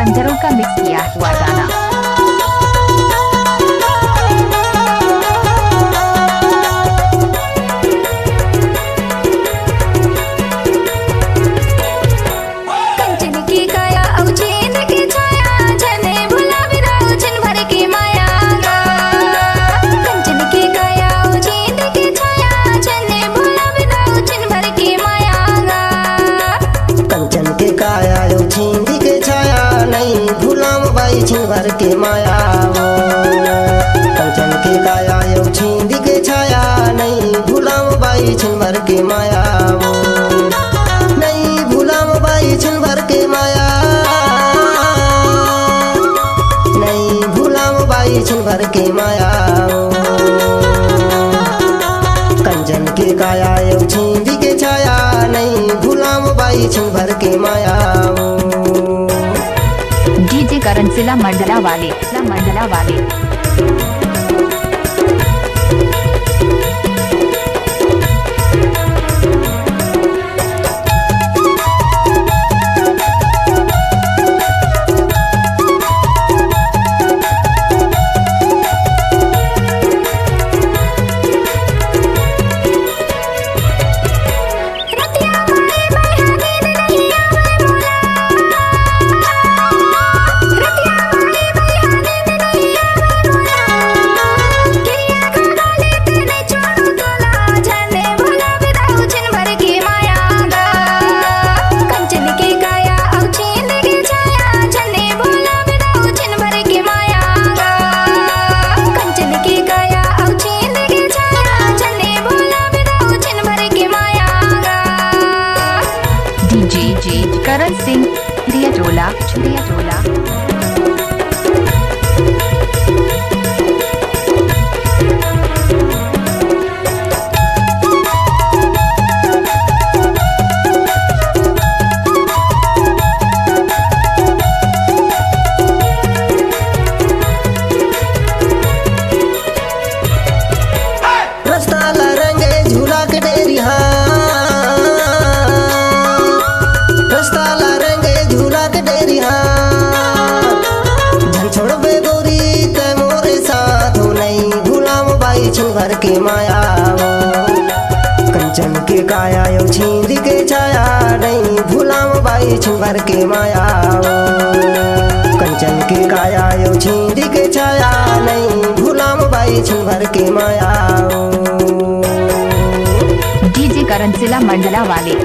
सिंगरों का मिक्स किया हुआ गाना। भर के माया कंचन के काया यो छींदी के छाया नहीं भूलाम बाई छिन भर के माया नहीं भूलाम बाई छिन भर के माया नहीं भूलाम बाई छिन भर के माया कंचन के काया यो छींदी के छाया नहीं भूलाम बाई छिन भर के माया। डीजे करण सिला मंडला वाले करण सिंह दिया टोला। भर के माया कंचन के काया यो छींदी के छाया नहीं भूलाम बाई छिन भर के माया कंचन के काया यो छींदी के छाया नहीं भूलाम बाई छिन भर के माया। डीजे करण सिला मंडला वाले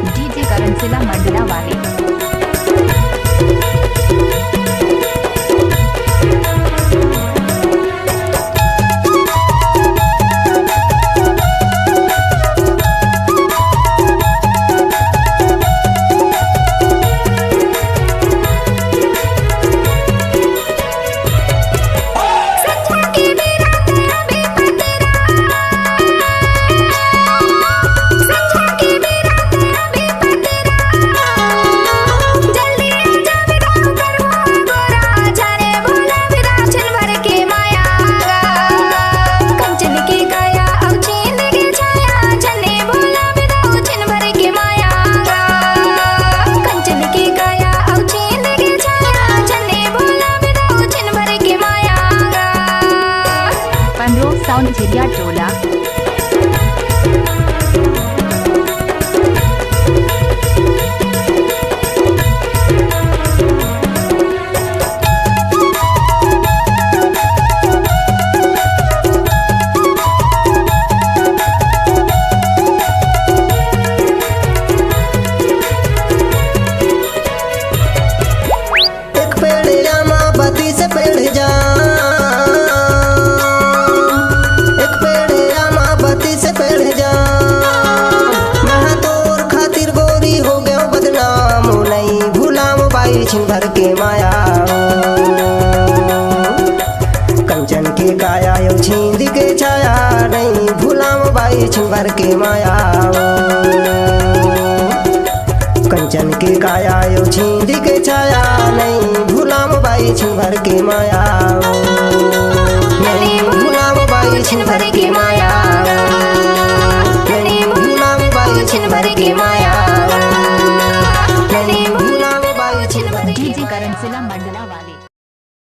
साउंड चिड़िया टोला। एक पेड़ रामा बती से पेड़ जा छिन भर के माया कंचन के काया यो छींदी के छाया नहीं भूलाम बाई छिन भर के माया कंचन के काया यो छींदी के छाया नहीं भूलाम बाई छिन भर के माया नहीं भूलाम बाई छिन भर के माया नहीं भूलाम बाई छिन भर के माया नहीं भूलाम बाई छिन भर के डीजे करण सिला मंडला वाले।